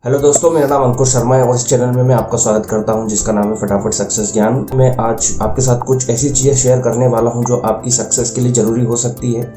Hello दोस्तों, मेरा नाम अंकुर शर्मा है और इस चैनल में मैं आपका स्वागत करता हूं जिसका नाम है फटाफट सक्सेस ज्ञान। मैं आज आपके साथ कुछ ऐसी चीज़ें शेयर करने वाला हूं जो आपकी सक्सेस के लिए ज़रूरी हो सकती है,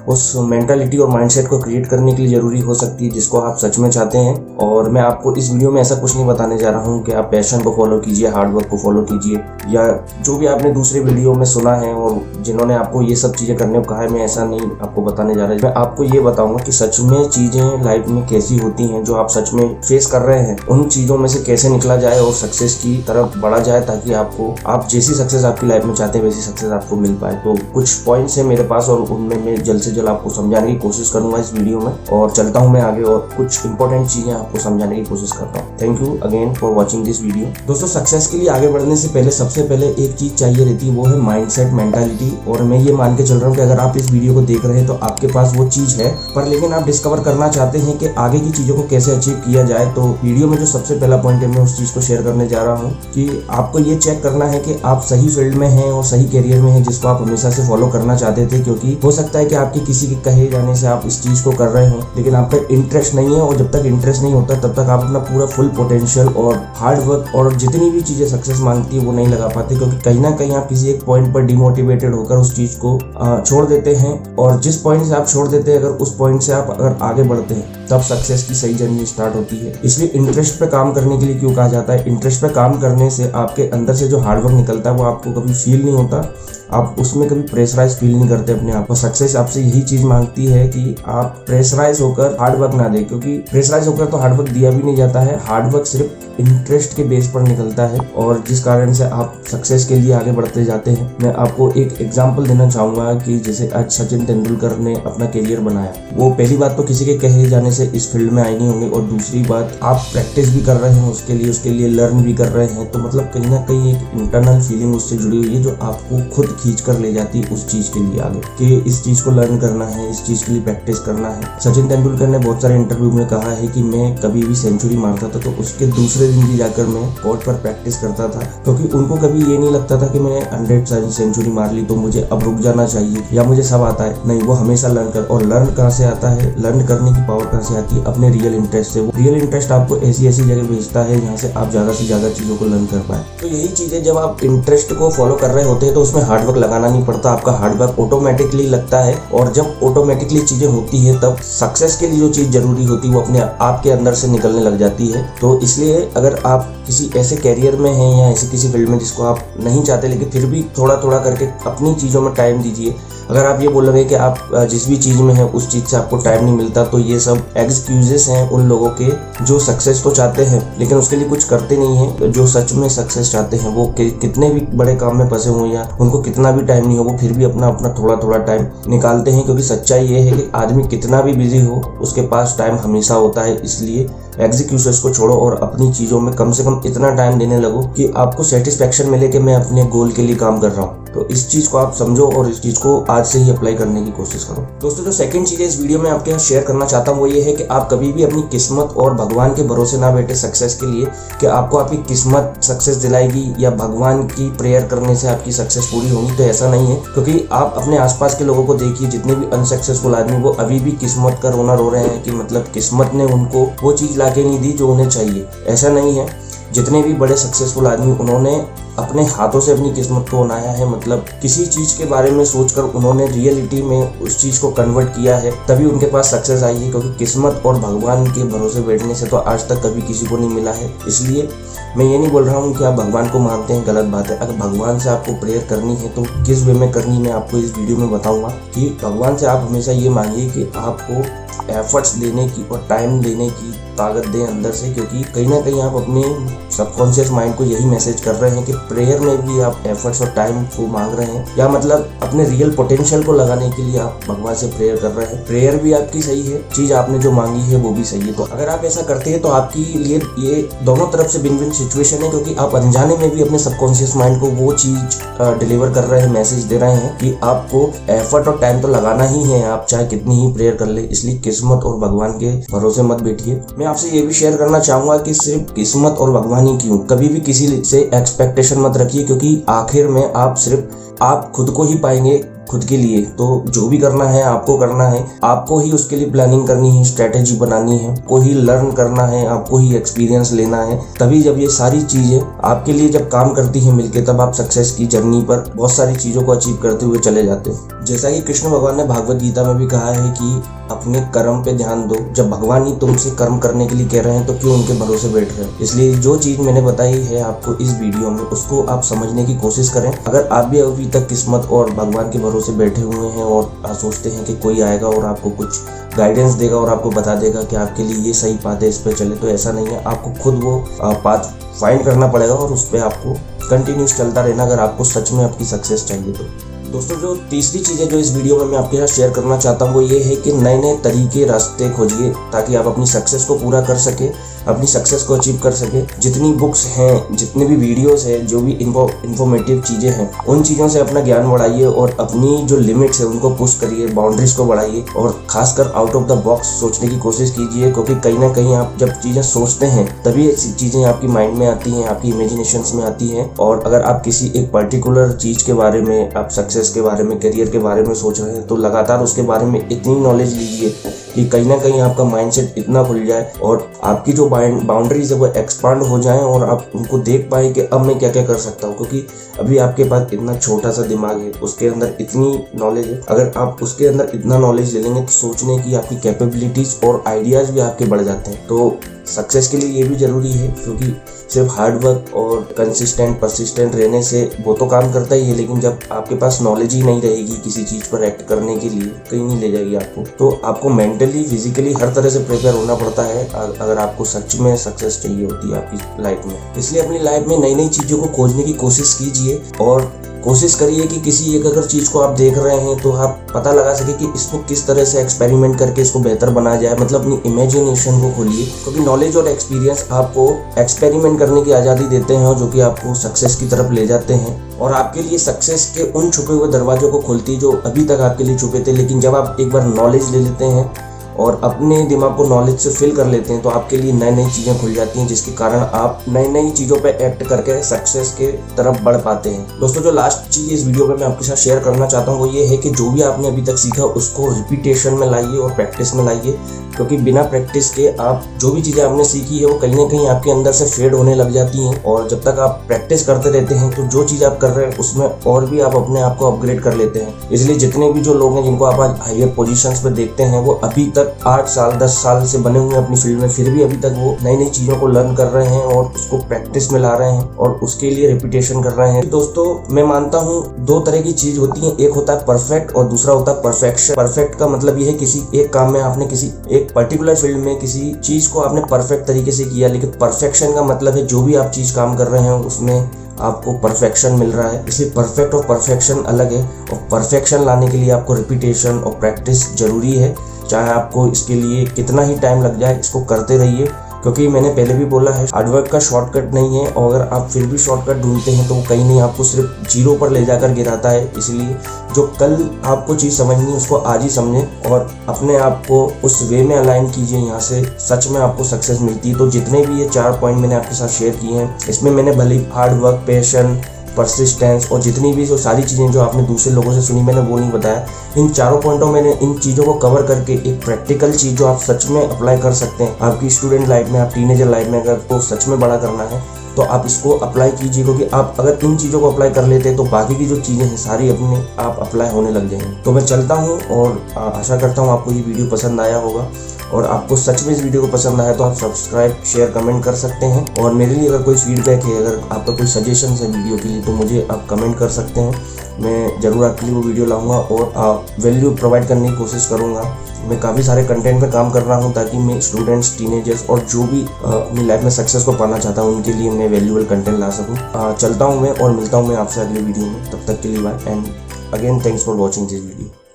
उस मेंटालिटी और माइंडसेट को क्रिएट करने के लिए ज़रूरी हो सकती है जिसको आप सच में चाहते हैं। और मैं आपको इस वीडियो में ऐसा कुछ नहीं बताने जा रहा हूँ कि आप पैशन को फॉलो कीजिए, हार्डवर्क को फॉलो कीजिए, या जो भी आपने दूसरे वीडियो में सुना है और जिन्होंने आपको ये सब चीज़ें करने को कहा है, मैं ऐसा नहीं आपको बताने जा रहा है। मैं आपको ये बताऊंगा कि सच में चीज़ें लाइफ में कैसी होती हैं जो आप सच में फेस कर रहे हैं, उन चीज़ों में से कैसे निकला जाए और सक्सेस की तरफ बढ़ा जाए, ताकि आप जैसी सक्सेस आपकी लाइफ में चाहते हैं वैसी सक्सेस आपको मिल पाए। तो कुछ पॉइंट्स हैं मेरे पास और उनमें मैं जल्द से जल्द आपको समझाने की कोशिश करूंगा इस वीडियो में, और चलता हूं मैं आगे और कुछ इंपॉर्टेंट चीजें आपको समझाने की कोशिश करता हूं। Thank you again for watching this video. दोस्तों, सक्सेस के लिए आगे बढ़ने से पहले सबसे पहले एक चीज चाहिए रहती है, वो है माइंडसेट, मेंटालिटी। और मैं ये मान के चल रहा हूँ कि अगर आप इस वीडियो को देख रहे हैं तो आपके पास वो चीज है, पर लेकिन आप डिस्कवर करना चाहते हैं कि आगे की चीजों को कैसे अचीव किया जाए। तो वीडियो में जो सबसे पहला पॉइंट है मैं उस चीज को शेयर करने जा रहा हूँ कि आपको ये चेक करना है कि आप सही फील्ड में हैं और सही करियर में हैं जिसको आप हमेशा से फॉलो करना चाहते थे। क्योंकि हो सकता है कि आपके किसी के कहे जाने से आप इस चीज को कर रहे हो लेकिन आपका इंटरेस्ट नहीं है, और जब तक इंटरेस्ट नहीं होता तब तक आप अपना पूरा फुल पोटेंशियल और हार्ड वर्क और जितनी भी चीजें सक्सेस मांगती है वो नहीं लगा पाते। क्योंकि कहीं ना कहीं आप किसी एक पॉइंट पर डिमोटिवेटेड होकर उस चीज को छोड़ देते हैं, और जिस पॉइंट से आप छोड़ देते हैं अगर उस पॉइंट से आप अगर आगे बढ़ते हैं तब सक्सेस की सही जर्नी स्टार्ट होती है। इसलिए इंटरेस्ट पे काम करने के लिए क्यों कहा जाता है, इंटरेस्ट पे काम करने से आपके अंदर से जो हार्डवर्क निकलता है वो आपको कभी फील नहीं होता, आप उसमें कभी प्रेशराइज फील नहीं करते अपने आप को। सक्सेस आपसे यही चीज मांगती है कि आप प्रेशराइज होकर हार्डवर्क ना दें, क्योंकि प्रेशराइज होकर तो हार्डवर्क दिया भी नहीं जाता है। हार्डवर्क सिर्फ इंटरेस्ट के बेस पर निकलता है, और जिस कारण से आप सक्सेस के लिए आगे बढ़ते जाते हैं। मैं आपको एक एग्जांपल देना चाहूंगा कि जैसे आज सचिन तेंदुलकर ने अपना करियर बनाया, वो पहली बात तो किसी के कहे जाने से इस फील्ड में आए नहीं होंगे, और दूसरी बात आप प्रैक्टिस भी कर रहे हैं उसके लिए लर्न भी कर रहे हैं। तो मतलब कहीं ना कहीं एक इंटरनल फीलिंग उससे जुड़ी हुई है जो आपको खुद खींच कर ले जाती है उस चीज के लिए आगे, कि इस चीज को लर्न करना है, इस चीज के लिए प्रैक्टिस करना है। सचिन तेंदुलकर ने बहुत सारे इंटरव्यू में कहा है कि मैं कभी भी सेंचुरी मारता था तो उसके दूसरे दिन भी जाकर मैं कोर्ट पर प्रैक्टिस करता था, क्योंकि उनको कभी ये नहीं लगता था कि मैंने 100 सेंचुरी मार ली तो मुझे अब रुक जाना चाहिए या मुझे सब आता है। नहीं, वो हमेशा लर्न कर, और लर्न कहाँ से आता है, लर्न करने की पावर कहाँ से आती है, अपने रियल इंटरेस्ट से। वो रियल इंटरेस्ट आपको ऐसी जगह भेजता है जहाँ से आप ज्यादा से ज्यादा चीजों को लर्न कर पाए। तो यही चीज है, जब आप इंटरेस्ट को फॉलो कर रहे होते हैं तो उसमें हार्डवर्क लगाना नहीं पड़ता, आपका हार्डवर्क ऑटोमेटिकली लगता है। और जब ऑटोमेटिकली चीजें होती है तब सक्सेस के लिए जो चीज जरूरी होती है वो अपने आपके अंदर से निकलने लग जाती है। तो इसलिए अगर आप किसी ऐसे कैरियर में हैं या ऐसे किसी फील्ड में जिसको आप नहीं चाहते लेकिन फिर भी थोड़ा थोड़ा करके अपनी चीज़ों में टाइम दीजिए। अगर आप ये बोलोगे कि आप जिस भी चीज़ में हैं उस चीज़ से आपको टाइम नहीं मिलता, तो ये सब एक्सक्यूजेस हैं उन लोगों के जो सक्सेस तो चाहते हैं लेकिन उसके लिए कुछ करते नहीं हैं। जो सच में सक्सेस चाहते हैं वो कितने भी बड़े काम में फंसे हुए या उनको कितना भी टाइम नहीं हो, वो फिर भी अपना थोड़ा टाइम निकालते हैं। क्योंकि सच्चाई ये है कि आदमी कितना भी बिजी हो उसके पास टाइम हमेशा होता है। इसलिए एग्जीक्यूशंस को छोड़ो और अपनी चीज़ों में कम से कम इतना टाइम देने लगो कि आपको सेटिस्फेक्शन मिले कि मैं अपने गोल के लिए काम कर रहा हूँ। तो इस चीज़ को आप समझो और इस चीज़ को आज से ही अप्लाई करने की कोशिश करो। दोस्तों, जो सेकंड चीज़ है इस वीडियो में आपके यहाँ शेयर करना चाहता हूँ वो ये है कि आप कभी भी अपनी किस्मत और भगवान के भरोसे ना बैठे सक्सेस के लिए कि आपको आपकी किस्मत सक्सेस दिलाएगी या भगवान की प्रेयर करने से आपकी सक्सेस पूरी होगी। तो ऐसा नहीं है, क्योंकि आप अपने आसपास के लोगों को देखिए, जितने भी अनसक्सेसफुल आदमी वो अभी भी किस्मत का रोना रो रहे हैं कि मतलब किस्मत ने उनको वो चीज़ ला के नहीं दी जो उन्हें चाहिए। ऐसा नहीं है, जितने भी बड़े सक्सेसफुल आदमी उन्होंने अपने हाथों से अपनी किस्मत को बनाया है। मतलब किसी चीज़ के बारे में सोचकर उन्होंने रियलिटी में उस चीज़ को कन्वर्ट किया है, तभी उनके पास सक्सेस आई है। क्योंकि किस्मत और भगवान के भरोसे बैठने से तो आज तक कभी किसी को नहीं मिला है। इसलिए मैं ये नहीं बोल रहा हूँ कि आप भगवान को मानते हैं, गलत बात है। अगर भगवान से आपको प्रेयर करनी है तो किस वे में करनी मैं आपको इस वीडियो में बताऊँगा। कि भगवान से आप हमेशा ये मांगिए कि आपको एफर्ट्स देने की और टाइम देने की ताकत दें अंदर से, क्योंकि कहीं ना कहीं आप अपने सबकॉन्शियस माइंड को यही मैसेज कर रहे हैं कि प्रेयर में भी आप एफर्ट्स और टाइम को मांग रहे हैं, या मतलब अपने रियल पोटेंशियल को लगाने के लिए आप भगवान से प्रेयर कर रहे हैं। प्रेयर भी आपकी सही है, चीज आपने जो मांगी है वो भी सही है। तो अगर आप ऐसा करते हैं तो आपके लिए ये दोनों तरफ से विन विन सिचुएशन है, क्योंकि आप अनजाने में भी अपने सबकॉन्शियस माइंड को वो चीज डिलीवर कर रहे हैं, मैसेज दे रहे हैं कि आपको एफर्ट और टाइम तो लगाना ही है, आप चाहे कितनी ही प्रेयर कर ले। इसलिए किस्मत और भगवान के भरोसे मत बैठिए। मैं आपसे ये भी शेयर करना चाहूंगा कि सिर्फ किस्मत और भगवान ही क्यों, कभी भी किसी से एक्सपेक्टेशन मत रखिए, क्योंकि आखिर में आप खुद को ही पाएंगे खुद के लिए, तो जो भी करना है आपको करना है, आपको ही उसके लिए प्लानिंग करनी है, स्ट्रेटेजी बनानी है, आपको ही लर्न करना है, आपको ही एक्सपीरियंस लेना है। तभी जब ये सारी चीजें आपके लिए जब काम करती है मिलके, तब आप सक्सेस की जर्नी पर बहुत सारी चीजों को अचीव करते हुए चले जाते हो। जैसा कि कृष्ण भगवान ने भागवत गीता में भी कहा है कि अपने कर्म पे ध्यान दो। जब भगवान ही तुमसे कर्म करने के लिए कह रहे हैं तो क्यों उनके भरोसे बैठ रहे हैं। इसलिए जो चीज मैंने बताई है आपको इस वीडियो में, उसको आप समझने की कोशिश करें। अगर आप भी अभी तक किस्मत और भगवान के भरोसे बैठे हुए हैं और सोचते हैं कि कोई आएगा और आपको कुछ गाइडेंस देगा और आपको बता देगा कि आपके लिए ये सही पाथ है, इस पे चले, तो ऐसा नहीं है। आपको खुद वो पाथ फाइंड करना पड़ेगा और उस पर आपको कंटिन्यूस चलता रहना, अगर आपको सच में आपकी सक्सेस चाहिए तो। दोस्तों, जो तीसरी चीज़ है जो इस वीडियो में मैं आपके साथ शेयर करना चाहता हूँ वो ये है कि नए नए तरीके, रास्ते खोजिए ताकि आप अपनी सक्सेस को पूरा कर सके, अपनी सक्सेस को अचीव कर सके। जितनी बुक्स हैं, जितने भी वीडियोस हैं, जो भी इन्फॉर्मेटिव चीज़ें हैं, उन चीज़ों से अपना ज्ञान बढ़ाइए और अपनी जो लिमिट्स है उनको पुश करिए, बाउंड्रीज को बढ़ाइए और खासकर आउट ऑफ द बॉक्स सोचने की कोशिश कीजिए। क्योंकि कहीं ना कहीं आप जब चीज़ें सोचते हैं तभी ऐसी चीज़ें आपकी माइंड में आती हैं, आपकी इमेजिनेशंस में आती हैं। और अगर आप किसी एक पर्टिकुलर चीज़ के बारे में, आप सक्सेस के बारे में, करियर के बारे में सोच रहे हैं, तो लगातार उसके बारे में इतनी नॉलेज लीजिए कि कहीं ना कहीं आपका माइंडसेट इतना खुल जाए और आपकी जो बाउंड्रीज है वो एक्सपांड हो जाए और आप उनको देख पाए कि अब मैं क्या क्या कर सकता हूँ। क्योंकि अभी आपके पास इतना छोटा सा दिमाग है, उसके अंदर इतनी नॉलेज है। अगर आप उसके अंदर इतना नॉलेज ले लेंगे तो सोचने की आपकी कैपेबिलिटीज और आइडियाज भी आपके बढ़ जाते हैं। तो सक्सेस के लिए ये भी जरूरी है, क्योंकि सिर्फ हार्ड वर्क और कंसिस्टेंट परसिस्टेंट रहने से वो तो काम करता ही है, लेकिन जब आपके पास नॉलेज ही नहीं रहेगी किसी चीज पर एक्ट करने के लिए, कहीं नहीं ले जाएगी आपको। तो आपको मेंटली, फिजिकली हर तरह से प्रिपेयर होना पड़ता है अगर आपको सच में सक्सेस चाहिए होती है आपकी लाइफ में। इसलिए अपनी लाइफ में नई नई चीजों को खोजने की कोशिश कीजिए और कोशिश करिए कि किसी एक अगर चीज़ को आप देख रहे हैं तो आप पता लगा सके कि इसको किस तरह से एक्सपेरिमेंट करके इसको बेहतर बनाया जाए। मतलब अपनी इमेजिनेशन को खोलिए, क्योंकि नॉलेज और एक्सपीरियंस आपको एक्सपेरिमेंट करने की आज़ादी देते हैं जो कि आपको सक्सेस की तरफ ले जाते हैं और आपके लिए सक्सेस के उन छुपे हुए दरवाजों को खोलती है जो अभी तक आपके लिए छुपे थे। लेकिन जब आप एक बार नॉलेज ले लेते हैं और अपने दिमाग को नॉलेज से फिल कर लेते हैं तो आपके लिए नई नई चीज़ें खुल जाती हैं, जिसके कारण आप नई नई चीज़ों पे एक्ट करके सक्सेस के तरफ बढ़ पाते हैं। दोस्तों, जो लास्ट चीज़ इस वीडियो में मैं आपके साथ शेयर करना चाहता हूँ वो ये है कि जो भी आपने अभी तक सीखा उसको रिपीटेशन में लाइए और प्रैक्टिस में लाइए। क्योंकि बिना प्रैक्टिस के आप जो भी चीज़ें आपने सीखी है वो कहीं ना कहीं आपके अंदर से फेड होने लग जाती हैं। और जब तक आप प्रैक्टिस करते रहते हैं तो जो चीज़ आप कर रहे हैं उसमें और भी आप अपने आप को अपग्रेड कर लेते हैं। इसलिए जितने भी जो लोग हैं जिनको आप आज हायर पोजीशंस पे देखते हैं वो अभी तक 8 साल 10 साल से बने हुए हैं अपनी फील्ड में, फिर भी अभी तक वो नई नई चीज़ों को लर्न कर रहे हैं और उसको प्रैक्टिस में ला रहे हैं और उसके लिए रिपीटेशन कर रहे हैं। दोस्तों, मैं मानता हूँ 2 तरह की चीज़ होती है, एक होता है परफेक्ट और दूसरा होता है परफेक्शन। परफेक्ट का मतलब ये है किसी एक काम में आपने किसी एक पर्टिकुलर फील्ड में किसी चीज को आपने परफेक्ट तरीके से किया। लेकिन परफेक्शन का मतलब है जो भी आप चीज काम कर रहे हैं उसमें आपको परफेक्शन मिल रहा है। इसलिए परफेक्ट और परफेक्शन अलग है और परफेक्शन लाने के लिए आपको रिपीटेशन और प्रैक्टिस जरूरी है। चाहे आपको इसके लिए कितना ही टाइम लग जाए, इसको करते रहिए। क्योंकि मैंने पहले भी बोला है, हार्डवर्क का शॉर्टकट नहीं है और अगर आप फिर भी शॉर्टकट ढूंढते हैं तो वो कहीं नहीं आपको सिर्फ जीरो पर ले जाकर गिराता है। इसलिए जो कल आपको चीज़ समझनी है उसको आज ही समझें और अपने आप को उस वे में अलाइन कीजिए, यहाँ से सच में आपको सक्सेस मिलती है। तो जितने भी ये 4 पॉइंट मैंने आपके साथ शेयर किए हैं, इसमें मैंने भले हार्डवर्क, पैशन, परसिस्टेंस और जितनी भी जो सारी चीज़ें जो आपने दूसरे लोगों से सुनी मैंने वो नहीं बताया। इन 4 पॉइंटों मैंने इन चीज़ों को कवर करके एक प्रैक्टिकल चीज़ जो आप सच में अप्लाई कर सकते हैं आपकी स्टूडेंट लाइफ में, आप टीनेजर लाइफ में, अगर आपको सच में बड़ा करना है तो आप इसको अप्लाई कीजिए। क्योंकि आप अगर इन चीज़ों को अप्लाई कर लेते हैं तो बाकी की जो चीज़ें हैं सारी अपने आप अप्लाई होने लग जाएंगी। तो मैं चलता हूँ और आशा करता हूँ आपको ये वीडियो पसंद आया होगा और आपको सच में इस वीडियो को पसंद आया तो आप सब्सक्राइब, शेयर, कमेंट कर सकते हैं। और मेरे लिए अगर कोई फीडबैक है, अगर आपका कोई सजेशन है वीडियो के लिए तो मुझे आप कमेंट कर सकते हैं। मैं ज़रूर आपके लिए वो वीडियो लाऊंगा और वैल्यू प्रोवाइड करने की कोशिश करूँगा। मैं काफ़ी सारे कंटेंट पे काम कर रहा हूँ ताकि मैं स्टूडेंट्स, टीनेजर्स और जो भी अपनी लाइफ में सक्सेस को पाना चाहता हूँ उनके लिए मैं वैल्यूएबल कंटेंट ला सकूँ। चलता हूँ मैं और मिलता हूँ मैं आपसे अगले वीडियो में। तब तक के लिए bye and again thanks for watching this video.